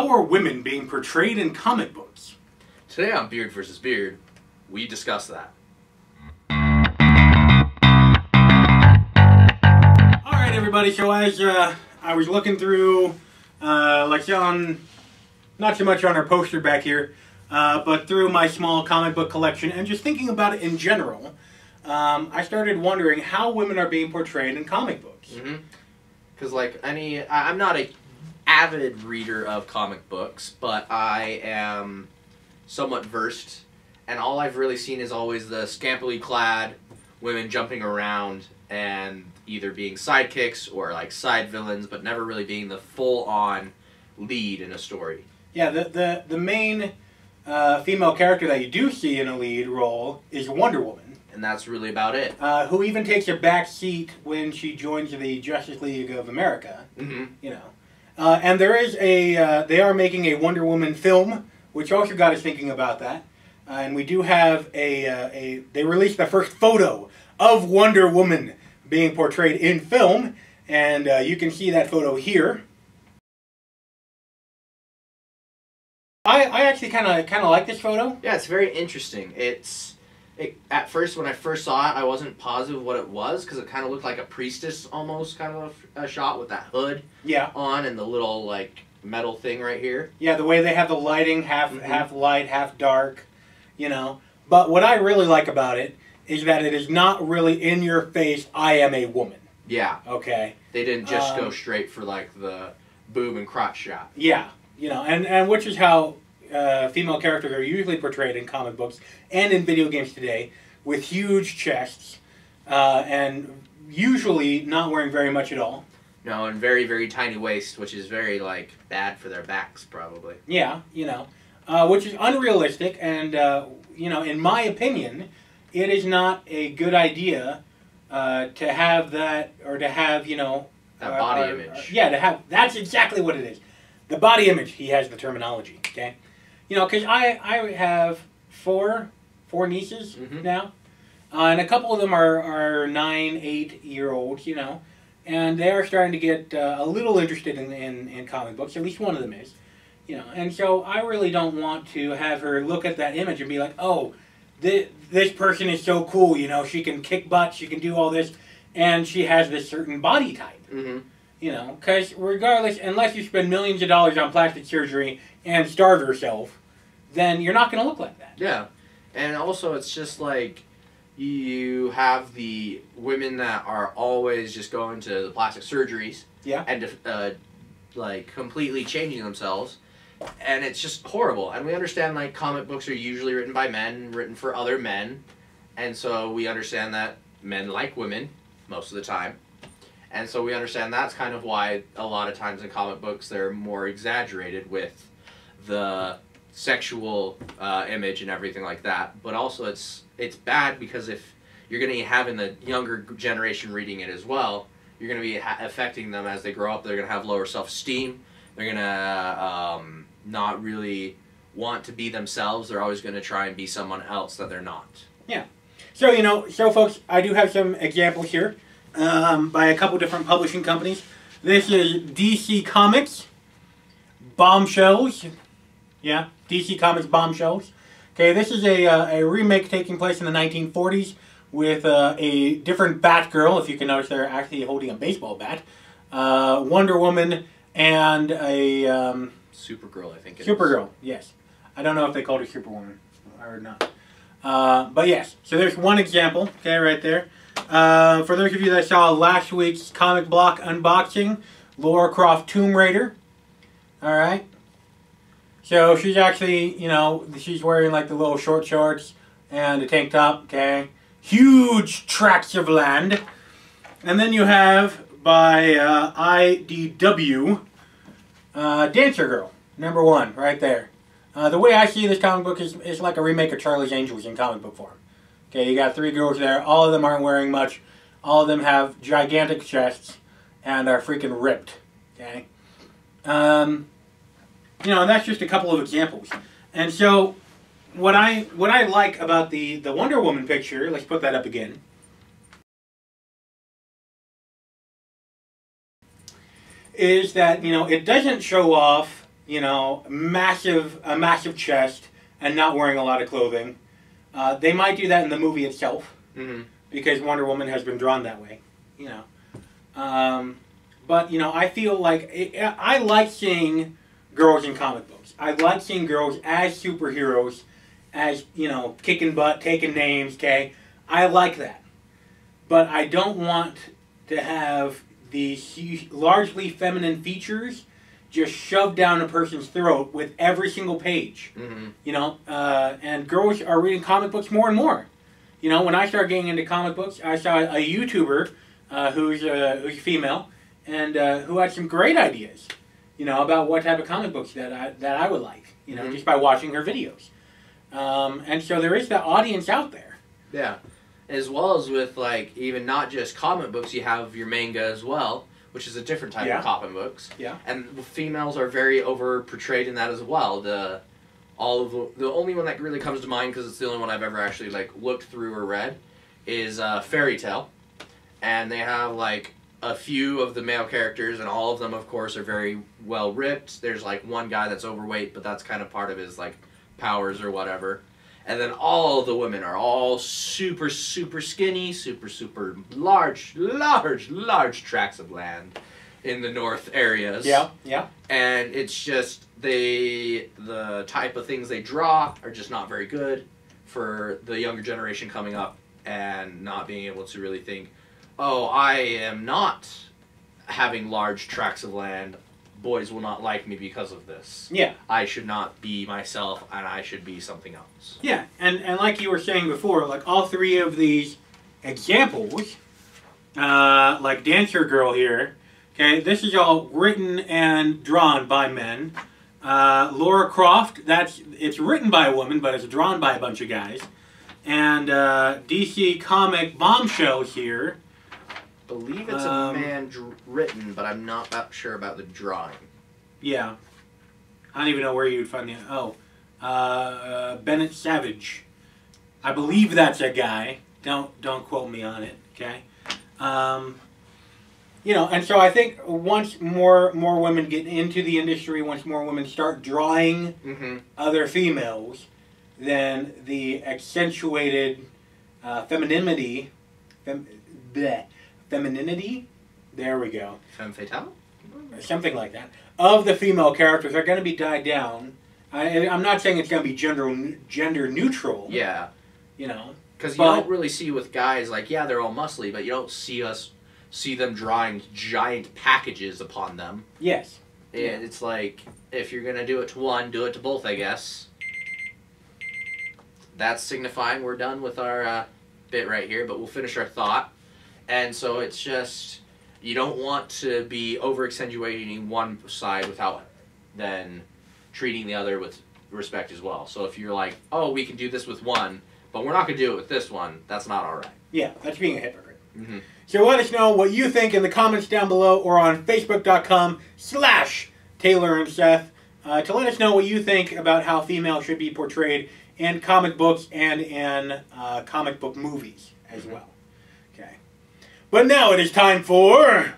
How are women being portrayed in comic books? Today on Beard vs. Beard, we discuss that. Alright everybody, so as I was looking through, not too much on our poster back here, but through my small comic book collection and just thinking about it in general, I started wondering how women are being portrayed in comic books. Because I'm not an avid reader of comic books, but I am somewhat versed, and all I've really seen is always the scantily clad women jumping around and either being sidekicks or like side villains, but never really being the full-on lead in a story. Yeah, the main female character that you do see in a lead role is Wonder Woman. And that's really about it. Who even takes a back seat when she joins the Justice League of America. You know. And there is they are making a Wonder Woman film, which also got us thinking about that. And we do have they released the first photo of Wonder Woman being portrayed in film, and you can see that photo here. I actually kind of like this photo. Yeah, it's very interesting. At first, when I first saw it, I wasn't positive what it was, because it kind of looked like a priestess almost, kind of a shot with that hood on and the little like metal thing right here. Yeah, the way they have the lighting, half light, half dark, you know. But what I really like about it is that it is not really in your face, I am a woman. Yeah. Okay. They didn't just go straight for like the boob and crotch shot. Yeah, you know, and which is how female characters are usually portrayed in comic books and in video games today, with huge chests and usually not wearing very much at all. No, and very, very tiny waist, which is very, like, bad for their backs, probably. Yeah, you know, which is unrealistic, and, you know, in my opinion, it is not a good idea to have that, or to have, you know... That body image. Yeah, to have... That's exactly what it is. The body image, he has the terminology, okay? You know, because I have four nieces now, and a couple of them are 9, 8-year-olds, you know, and they are starting to get a little interested in comic books. At least one of them is, you know, and so I really don't want to have her look at that image and be like, oh, this person is so cool, you know, she can kick butt, she can do all this, and she has this certain body type. You know, because regardless, unless you spend millions of dollars on plastic surgery and starve yourself, then you're not going to look like that. Yeah. And also, it's just like, you have the women that are always just going to the plastic surgeries. Yeah. And, like, completely changing themselves. And it's just horrible. And we understand, like, comic books are usually written by men, written for other men. And so we understand that men like women most of the time. And so we understand that's kind of why a lot of times in comic books they're more exaggerated with the sexual image and everything like that. But also it's bad because if you're going to be having the younger generation reading it as well, you're going to be affecting them as they grow up. They're going to have lower self-esteem. They're going to not really want to be themselves. They're always going to try and be someone else that they're not. Yeah. So, you know, folks, I do have some examples here. By a couple different publishing companies. This is DC Comics Bombshells. Yeah, DC Comics Bombshells. Okay, this is a remake taking place in the 1940s with a different Batgirl, if you can notice they're actually holding a baseball bat, Wonder Woman, and a... Supergirl, I think it is. Supergirl, yes. I don't know if they called her Superwoman or not. But yes, so there's one example, okay, right there. For those of you that saw last week's comic block unboxing, Lara Croft Tomb Raider. Alright. So she's actually, you know, she's wearing like the little short shorts and a tank top, okay. Huge tracts of land. And then you have, by IDW, Dancer Girl, #1, right there. The way I see this comic book is like a remake of Charlie's Angels in comic book form. Okay, you got 3 girls there. All of them aren't wearing much. All of them have gigantic chests and are freaking ripped. Okay, you know, and that's just a couple of examples. And so, what I like about the Wonder Woman picture, let's put that up again, is that, you know, it doesn't show off you know, a massive chest, and not wearing a lot of clothing. They might do that in the movie itself, because Wonder Woman has been drawn that way, you know. But, you know, I feel like I like seeing girls in comic books. I like seeing girls as superheroes, as, you know, kicking butt, taking names, okay? I like that. But I don't want to have these largely feminine features just shoved down a person's throat with every single page. You know, and girls are reading comic books more and more. You know, when I started getting into comic books, I saw a YouTuber who's female and who had some great ideas, you know, about what type of comic books that I would like, you know, just by watching her videos. And so there is that audience out there. Yeah. As well as with, like, even not just comic books, you have your manga as well, which is a different type of comic books. Yeah. And females are very over portrayed in that as well. The only one that really comes to mind, because it's the only one I've ever actually, like, looked through or read, is Fairy Tail. And they have, like, a few of the male characters, and all of them, of course, are very well ripped. There's, like, one guy that's overweight, but that's kind of part of his, like, powers or whatever. And then all the women are all super, super skinny, super, super large tracts of land in the north areas. Yeah, yeah. And it's just the type of things they draw are just not very good for the younger generation coming up and not being able to really think, oh, I am not having large tracts of land. Boys will not like me because of this. Yeah. I should not be myself, and I should be something else. Yeah, and like you were saying before, like all three of these examples, like Dancer Girl here, okay, this is all written and drawn by men. Laura Croft, it's written by a woman, but it's drawn by a bunch of guys. And DC Comic Bombshells here. I believe it's a man written, but I'm not sure about the drawing. Yeah. I don't even know where you'd find the... Oh. Bennett Savage. I believe that's a guy. Don't quote me on it, okay? You know, and so I think once more women get into the industry, once more women start drawing other females, then the accentuated femininity... Femininity? There we go. Femme fatale? Something like that. Of the female characters are going to be died down. I'm not saying it's going to be gender neutral. Yeah. You know. Because you don't really see with guys, like, yeah, they're all muscly, but you don't see them drawing giant packages upon them. Yes. And it's like, if you're going to do it to one, do it to both, I guess. That's signifying we're done with our bit right here, but we'll finish our thought. And so it's just, you don't want to be over-accentuating one side without then treating the other with respect as well. So if you're like, oh, we can do this with one, but we're not going to do it with this one, that's not all right. Yeah, that's being a hypocrite. So let us know what you think in the comments down below or on Facebook.com/Taylor and Seth to let us know what you think about how females should be portrayed in comic books and in comic book movies as well. But now it is time for...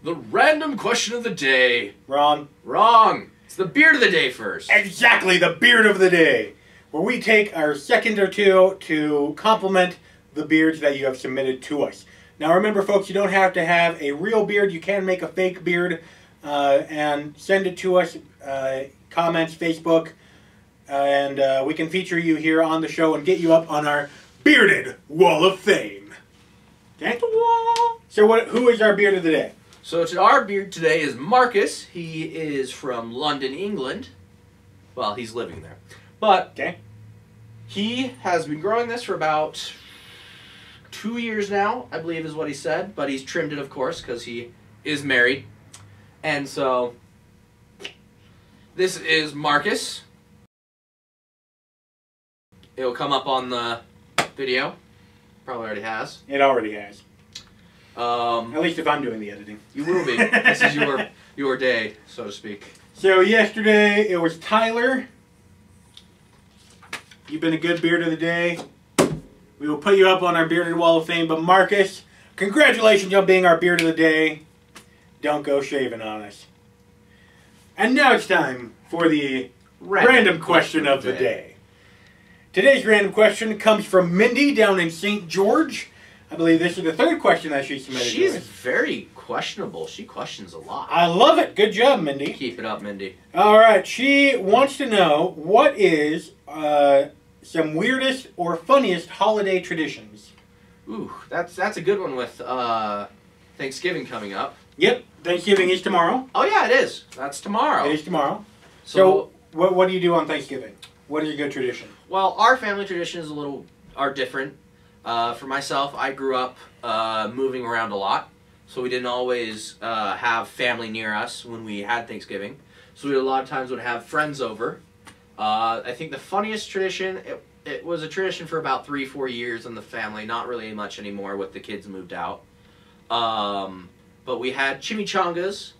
the random question of the day. Wrong. Wrong. It's the beard of the day first. Exactly, the beard of the day. Where we take our second or two to compliment the beards that you have submitted to us. Now remember, folks, you don't have to have a real beard. You can make a fake beard and send it to us. Comments, Facebook. And we can feature you here on the show and get you up on our Bearded Wall of Fame. Okay. So who is our beard of the day? So our beard today is Marcus. He is from London, England. Well, he's living there. But he has been growing this for about 2 years now, I believe is what he said. But he's trimmed it, of course, because he is married. And so this is Marcus. It'll come up on the video. Probably already has. It already has. At least if I'm doing the editing. You will be. This is your day, so to speak. So yesterday it was Tyler. You've been a good beard of the day. We will put you up on our Bearded Wall of Fame. But Marcus, congratulations on being our beard of the day. Don't go shaving on us. And now it's time for the random question of the day. Today's random question comes from Mindy down in St. George. I believe this is the third question that she submitted. She's very questionable. She questions a lot. I love it. Good job, Mindy. Keep it up, Mindy. All right. She wants to know, what is some weirdest or funniest holiday traditions? Ooh, that's a good one with Thanksgiving coming up. Yep. Thanksgiving is tomorrow. Oh, yeah, it is. That's tomorrow. It is tomorrow. So what do you do on Thanksgiving? What is a good tradition? Well, our family traditions are different. For myself, I grew up moving around a lot, so we didn't always have family near us when we had Thanksgiving. So we a lot of times would have friends over. I think the funniest tradition, it was a tradition for about 3-4 years in the family, not really much anymore with the kids moved out. But we had chimichangas.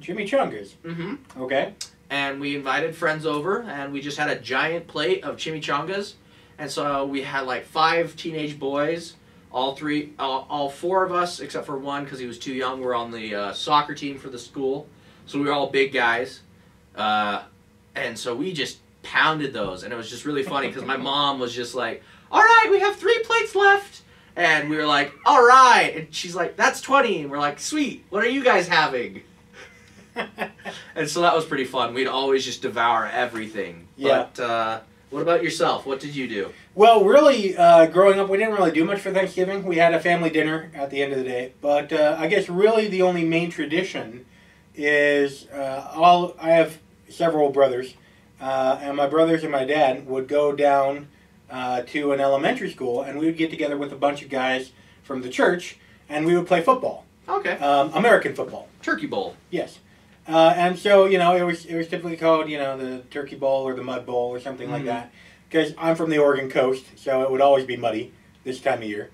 Chimichangas? Mm-hmm. Okay. And we invited friends over, and we just had a giant plate of chimichangas. And so we had like 5 teenage boys, all 4 of us, except for one because he was too young, were on the soccer team for the school. So we were all big guys. And so we just pounded those, and it was just really funny because my mom was just like, all right, we have 3 plates left. And we were like, all right. And she's like, that's 20. And we're like, sweet, what are you guys having? And so that was pretty fun. We'd always just devour everything. Yeah. But what about yourself? What did you do? Well, really, growing up, we didn't really do much for Thanksgiving. We had a family dinner at the end of the day. But I guess really the only main tradition is I have several brothers. And my brothers and my dad would go down to an elementary school, and we would get together with a bunch of guys from the church, and we would play football. Okay. American football. Turkey Bowl. Yes. And so, it was typically called, the Turkey Bowl or the Mud Bowl or something like that. Because I'm from the Oregon coast, so it would always be muddy this time of year.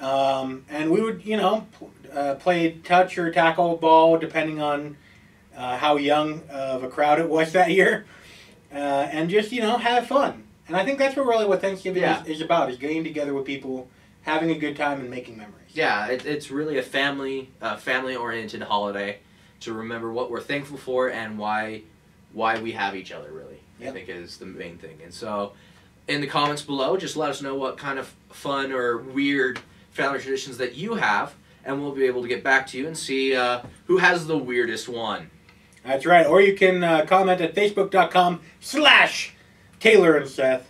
And we would, play touch or tackle ball depending on how young of a crowd it was that year. And just, have fun. And I think that's what Thanksgiving is about, is getting together with people, having a good time, and making memories. Yeah, it's really a family-oriented holiday to remember what we're thankful for and why we have each other, really. Yep. I think is the main thing. And so in the comments below, just let us know what kind of fun or weird family traditions that you have, and we'll be able to get back to you and see who has the weirdest one. That's right. Or you can comment at facebook.com/Taylor and Seth.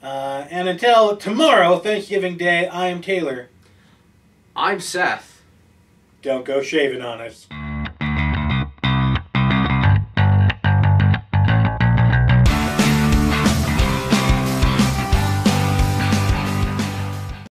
And until tomorrow, Thanksgiving Day, I am Taylor. I'm Seth. Don't go shaving on us.